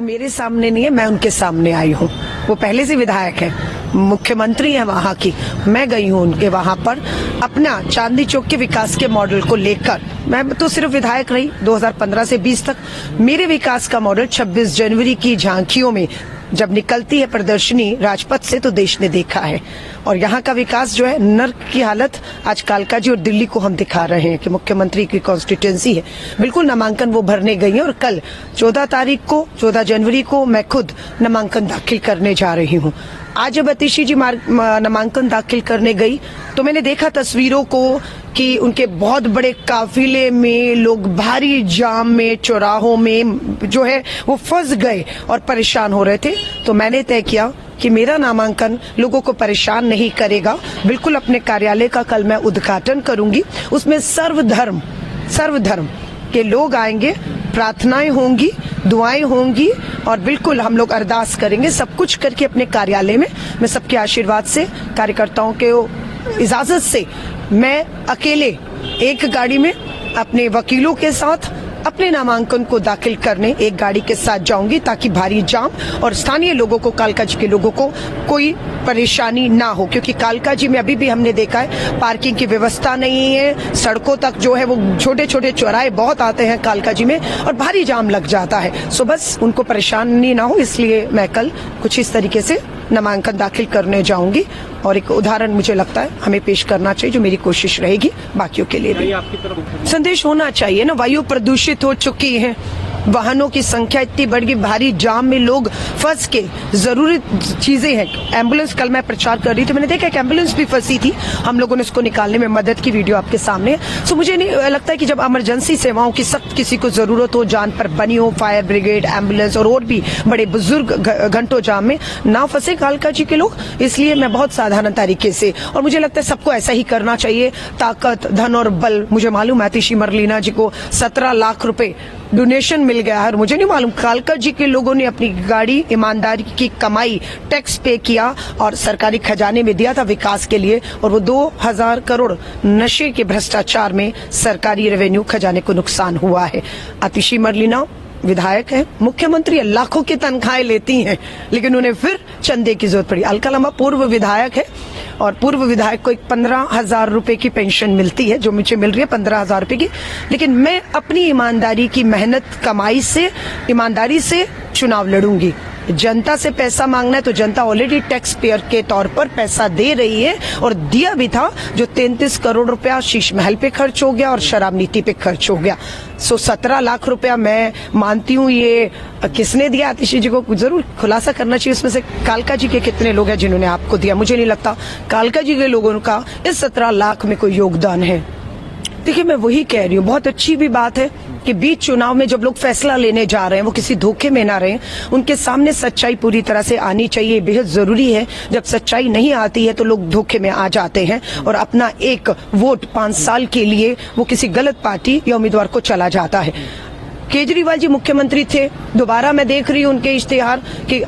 मेरे सामने नहीं है, मैं उनके सामने आई हूँ। वो पहले से विधायक है, मुख्यमंत्री है वहाँ की। मैं गई हूँ उनके वहाँ पर अपना चांदनी चौक के विकास के मॉडल को लेकर। मैं तो सिर्फ विधायक रही 2015 से 20 तक। मेरे विकास का मॉडल 26 जनवरी की झांकियों में जब निकलती है प्रदर्शनी राजपथ से तो देश ने देखा है। और यहाँ का विकास जो है, नर्क की हालत आज कालका जी और दिल्ली को हम दिखा रहे हैं कि मुख्यमंत्री की कॉन्स्टिट्यूएंसी है। बिल्कुल नामांकन वो भरने गई है और कल 14 जनवरी को मैं खुद नामांकन दाखिल करने जा रही हूँ। आज जब अतिशी जी नामांकन दाखिल करने गई तो मैंने देखा तस्वीरों को कि उनके बहुत बड़े काफिले में लोग भारी जाम में चौराहों में जो है वो फंस गए और परेशान हो रहे थे। तो मैंने तय किया कि मेरा नामांकन लोगों को परेशान नहीं करेगा। बिल्कुल अपने कार्यालय का कल मैं उद्घाटन करूंगी। उसमें सर्वधर्म के लोग आएंगे, प्रार्थनाएं होंगी, दुआएं होंगी और बिल्कुल हम लोग अरदास करेंगे। सब कुछ करके अपने कार्यालय में मैं सबके आशीर्वाद से, कार्यकर्ताओं के इजाजत से मैं अकेले एक गाड़ी में अपने वकीलों के साथ अपने नामांकन को दाखिल करने एक गाड़ी के साथ जाऊंगी ताकि भारी जाम और स्थानीय लोगों को, कालका जी के लोगों को कोई परेशानी ना हो। क्योंकि कालका जी में अभी भी हमने देखा है पार्किंग की व्यवस्था नहीं है। सड़कों तक जो है वो छोटे छोटे चौराहे बहुत आते हैं कालका जी में और भारी जाम लग जाता है। सो बस उनको परेशानी ना हो, इसलिए मैं कल कुछ इस तरीके से नामांकन दाखिल करने जाऊंगी। और एक उदाहरण मुझे लगता है हमें पेश करना चाहिए, जो मेरी कोशिश रहेगी बाकियों के लिए भी। संदेश होना चाहिए ना। वायु प्रदूषित हो चुकी है, वाहनों की संख्या इतनी बढ़ गई, भारी जाम में लोग फंस के, जरूरी चीजें हैं। एम्बुलेंस, कल मैं प्रचार कर रही थी, मैंने देखा एक एम्बुलेंस भी फंसी थी, हम लोगों ने उसको निकालने में मदद की। वीडियो आपके सामने है। सो मुझे नहीं लगता है कि जब इमरजेंसी सेवाओं की सख्त किसी को जरूरत हो, जान पर बनी हो, फायर ब्रिगेड, एम्बुलेंस और भी बड़े बुजुर्ग घंटों जाम में ना फंसे कालका जी के लोग। इसलिए मैं बहुत साधारण तरीके से, और मुझे लगता है सबको ऐसा ही करना चाहिए। ताकत, धन और बल, मुझे मालूम है आतिशी मरलीना जी को 17 लाख रुपए डोनेशन मिल गया है। मुझे नहीं मालूम, कालका जी के लोगों ने अपनी गाड़ी, ईमानदारी की कमाई, टैक्स पे किया और सरकारी खजाने में दिया था विकास के लिए। और वो 2000 करोड़ नशे के भ्रष्टाचार में सरकारी रेवेन्यू खजाने को नुकसान हुआ है। आतिशी मरलीना विधायक है, मुख्यमंत्री है, लाखों की तनख्वाहें लेती हैं, लेकिन उन्हें फिर चंदे की जरूरत पड़ी। अलका लांबा पूर्व विधायक है और पूर्व विधायक को 15,000 रुपए की पेंशन मिलती है, जो मुझे मिल रही है 15,000 रुपए की। लेकिन मैं अपनी ईमानदारी की मेहनत कमाई से, ईमानदारी से चुनाव लड़ूंगी। जनता से पैसा मांगना है तो जनता ऑलरेडी टैक्स पेयर के तौर पर पैसा दे रही है और दिया भी था। जो 33 करोड़ रुपया शीश महल पे खर्च हो गया और शराब नीति पे खर्च हो गया। सो 17 लाख रुपया मैं मानती हूँ ये किसने दिया। आतिशी जी को जरूर खुलासा करना चाहिए उसमें से कालका जी के कितने लोग हैं जिन्होंने आपको दिया। मुझे नहीं लगता कालका जी के लोगों का इस 17 लाख में कोई योगदान है। देखिए, मैं वही कह रही हूँ, बहुत अच्छी भी बात है कि बीच चुनाव में जब लोग फैसला लेने जा रहे हैं वो किसी धोखे में ना रहें, उनके सामने सच्चाई पूरी तरह से आनी चाहिए। बेहद जरूरी है। जब सच्चाई नहीं आती है तो लोग धोखे में आ जाते हैं और अपना एक वोट 5 साल के लिए वो किसी गलत पार्टी या उम्मीदवार को चला जाता है। केजरीवाल जी मुख्यमंत्री थे, दोबारा मैं देख रही हूँ उनके इश्तेहार कि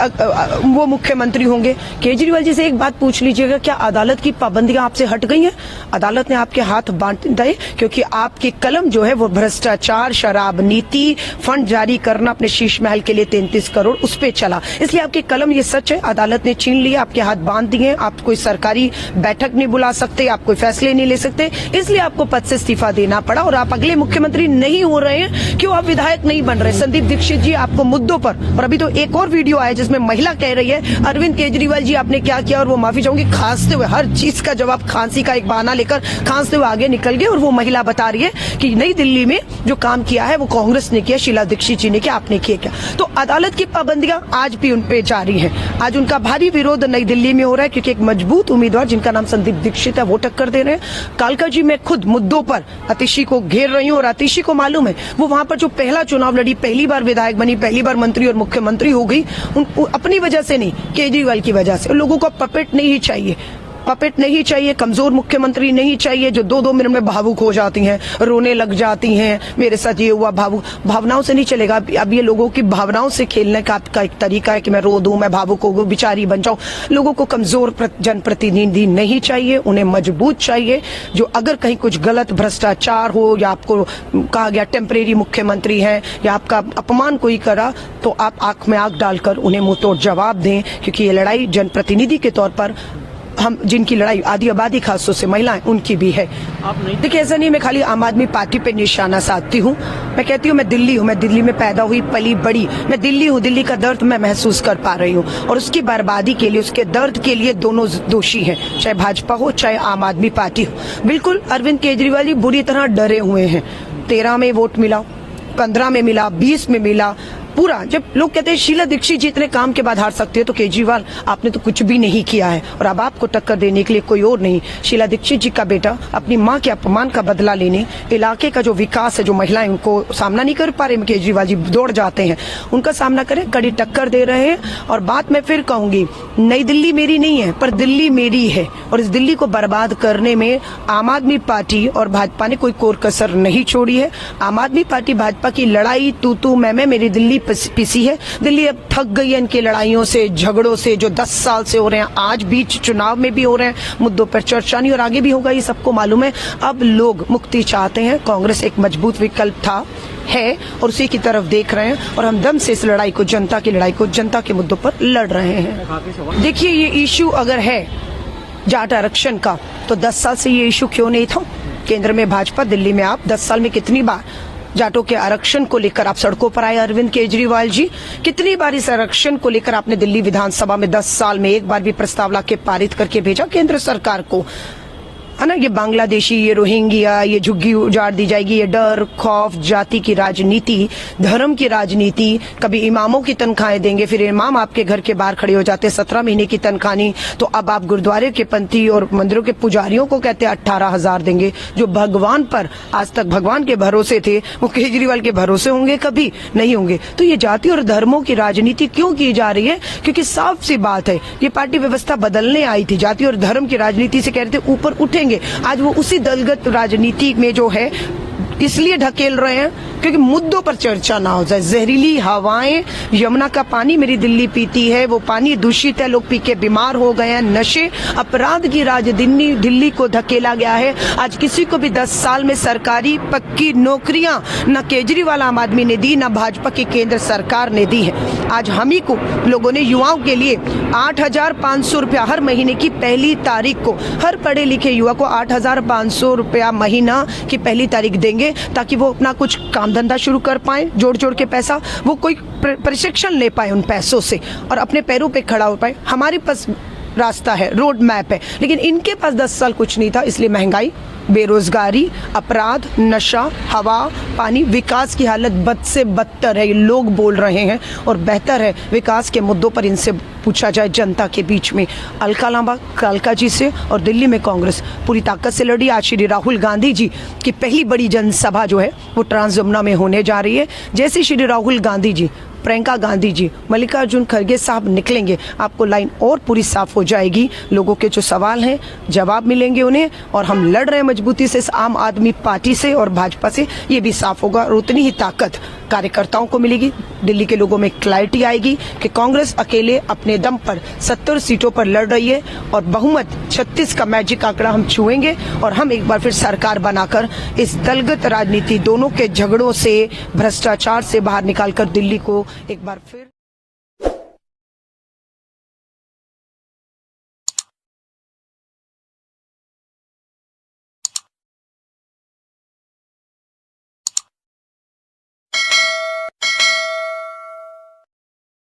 वो मुख्यमंत्री होंगे। केजरीवाल जी से एक बात पूछ लीजिएगा, क्या अदालत की पाबंदियां आपसे हट गई हैं? अदालत ने आपके हाथ बांध दिए क्योंकि आपकी कलम जो है वो भ्रष्टाचार, शराब नीति, फंड जारी करना अपने शीश महल के लिए 33 करोड़ उस पे चला। इसलिए आपकी कलम, ये सच है, अदालत ने छीन लिया, आपके हाथ बांध दिए। आप कोई सरकारी बैठक नहीं बुला सकते, आप कोई फैसले नहीं ले सकते, इसलिए आपको पद से इस्तीफा देना पड़ा और आप अगले मुख्यमंत्री नहीं हो रहे हैं। क्यों आप विधायक नहीं बन रहे? संदीप दीक्षित जी आपको मुद्दों पर, और अभी तो एक और वीडियो आया जिसमें महिला कह रही है अरविंद केजरीवाल जी आपने क्या किया, और वो माफी चाहूंगी खांसते हुए, हर चीज का जवाब खांसी का एक बहाना लेकर खांसते हुए आगे निकल गए। और वो महिला बता रही है कि नई दिल्ली में जो काम किया है वो कांग्रेस ने किया, शीला दीक्षित जी ने किया, आपने किया क्या? तो अदालत की पाबंदियां आज भी उन पे जारी है। आज उनका भारी विरोध नई दिल्ली में हो रहा है क्योंकि एक मजबूत उम्मीदवार जिनका नाम संदीप दीक्षित है वो टक्कर दे रहे हैं। कालका जी मैं खुद मुद्दों पर आतिशी को घेर रही हूँ और आतिशी को मालूम है वो वहां पर जो पहला चुनाव लड़ी, पहली बार विधायक बनी, पहली बार मंत्री और मुख्यमंत्री हो गई, अपनी वजह से नहीं, केजरीवाल की वजह से। लोगों को पपेट नहीं ही चाहिए। पपेट नहीं चाहिए, कमजोर मुख्यमंत्री नहीं चाहिए जो 2-2 मिनट में भावुक हो जाती हैं, रोने लग जाती हैं, मेरे साथ ये हुआ, भावनाओं से नहीं चलेगा। अब ये लोगों की भावनाओं से खेलने का एक तरीका है कि मैं रो दूं, मैं भावुक हो, बिचारी बन जाऊं। लोगों को कमजोर जनप्रतिनिधि नहीं चाहिए, उन्हें मजबूत चाहिए, जो अगर कहीं कुछ गलत भ्रष्टाचार हो या आपको कहा गया टेम्परेरी मुख्यमंत्री है या आपका अपमान कोई करा तो आप आंख में आंख डालकर उन्हें मुंह तोड़ जवाब दें, क्योंकि ये लड़ाई जनप्रतिनिधि के तौर पर हम जिनकी लड़ाई आधी आबादी खासतौर से महिलाएं उनकी भी है। देखिए ऐसा नहीं मैं खाली आम आदमी पार्टी पे निशाना साधती हूँ, मैं कहती हूँ मैं दिल्ली हूँ, मैं दिल्ली में पैदा हुई पली बड़ी, मैं दिल्ली हूँ, दिल्ली का दर्द मैं महसूस कर पा रही हूँ और उसकी बर्बादी के लिए, उसके दर्द के लिए दोनों दोषी हैं, चाहे भाजपा हो चाहे आम आदमी पार्टी हो। बिल्कुल अरविंद केजरीवाल जी बुरी तरह डरे हुए हैं। 13 में वोट मिला, 15 में मिला, 20 में मिला, पूरा जब लोग कहते हैं शीला दीक्षित जी इतने काम के बाद हार सकते हैं तो केजरीवाल आपने तो कुछ भी नहीं किया है और अब आपको टक्कर देने के लिए कोई और नहीं। शीला दीक्षित जी का बेटा अपनी मां के अपमान का बदला लेने, इलाके का जो विकास है, जो महिलाएं उनको सामना नहीं कर पा रहे, केजरीवाल जी दौड़ जाते हैं, उनका सामना करें, कड़ी टक्कर दे रहे हैं। और बात मैं फिर कहूंगी, नई दिल्ली मेरी नहीं है पर दिल्ली मेरी है और इस दिल्ली को बर्बाद करने में आम आदमी पार्टी और भाजपा ने कोई कोर कसर नहीं छोड़ी है। आम आदमी पार्टी भाजपा की लड़ाई तू मैं मेरी दिल्ली पीसी है। दिल्ली अब थक गई है इनकी लड़ाइयों से, झगड़ों से जो 10 साल से हो रहे हैं, आज बीच चुनाव में भी हो रहे हैं, मुद्दों पर चर्चा नहीं और आगे भी होगा, ये सबको मालूम है। अब लोग मुक्ति चाहते हैं, कांग्रेस एक मजबूत विकल्प था है और उसी की तरफ देख रहे हैं और हम दम से इस लड़ाई को, जनता की लड़ाई को, जनता के मुद्दों पर लड़ रहे हैं। देखिए ये इशू अगर है जाट आरक्षण का तो 10 साल से ये इशू क्यों नहीं था? केंद्र में भाजपा, दिल्ली में आप, 10 साल में कितनी बार जाटों के आरक्षण को लेकर आप सड़कों पर आए अरविंद केजरीवाल जी? कितनी बार इस आरक्षण को लेकर आपने दिल्ली विधानसभा में 10 साल में एक बार भी प्रस्ताव लाके पारित करके भेजा केंद्र सरकार को? है ना, ये बांग्लादेशी, ये रोहिंग्या, ये झुग्गी उजाड़ दी जाएगी, ये डर खौफ, जाति की राजनीति, धर्म की राजनीति, कभी इमामों की तनख्वाहें देंगे, फिर इमाम आपके घर के बाहर खड़े हो जाते हैं 17 महीने की तनख्वाह नहीं, तो अब आप गुरुद्वारे के पंथी और मंदिरों के पुजारियों को कहते हैं 18,000 देंगे, जो भगवान पर आज तक भगवान के भरोसे थे, वो केजरीवाल के भरोसे होंगे? कभी नहीं होंगे। तो ये जाति और धर्मों की राजनीति क्यों की जा रही है? क्योंकि साफ सी बात है, ये पार्टी व्यवस्था बदलने आई थी, जाति और धर्म की राजनीति से कह रहे थे ऊपर उठेंगे, आज वो उसी दलगत राजनीति में जो है इसलिए ढकेल रहे हैं क्योंकि मुद्दों पर चर्चा ना हो जाए। जहरीली हवाएं, यमुना का पानी मेरी दिल्ली पीती है, वो पानी दूषित है, लोग पी के बीमार हो गए हैं, नशे, अपराध की राजधानी दिल्ली को धकेला गया है। आज किसी को भी 10 साल में सरकारी पक्की नौकरियां न केजरीवाल आम आदमी ने दी, न भाजपा की केंद्र सरकार ने दी है। आज हम ही को लोगों ने युवाओं के लिए 8,500 रुपया हर महीने की पहली तारीख को, हर पढ़े लिखे युवा को 8,500 रुपया महीना की पहली तारीख देंगे ताकि वो अपना कुछ काम धंधा शुरू कर पाए, जोड़ जोड़ के पैसा, वो कोई प्रशिक्षण ले पाए उन पैसों से और अपने पैरों पे खड़ा हो पाए। हमारे पास रास्ता है, रोड मैप है, लेकिन इनके पास 10 साल कुछ नहीं था, इसलिए महंगाई, बेरोजगारी, अपराध, नशा, हवा, पानी, विकास की हालत बद से बदतर है, ये लोग बोल रहे हैं और बेहतर है विकास के मुद्दों पर इनसे पूछा जाए जनता के बीच में। अलका लांबा कालका जी से और दिल्ली में कांग्रेस पूरी ताकत से लड़ी। आज श्री राहुल गांधी जी की पहली बड़ी जनसभा जो है वो ट्रांस जमुना में होने जा रही है। जैसे श्री राहुल गांधी जी, प्रियंका गांधी जी, मल्लिकार्जुन खड़गे साहब निकलेंगे, आपको लाइन और पूरी साफ हो जाएगी। लोगों के जो सवाल हैं जवाब मिलेंगे उन्हें और हम लड़ रहे हैं मजबूती से इस आम आदमी पार्टी से और भाजपा से, ये भी साफ होगा और उतनी ही ताकत कार्यकर्ताओं को मिलेगी। दिल्ली के लोगों में क्लैरिटी आएगी कि कांग्रेस अकेले अपने दम पर 70 सीटों पर लड़ रही है और बहुमत 36 का मैजिक आंकड़ा हम छुएंगे और हम एक बार फिर सरकार बनाकर इस दलगत राजनीति, दोनों के झगड़ों से, भ्रष्टाचार से बाहर निकालकर दिल्ली को एक बार फिर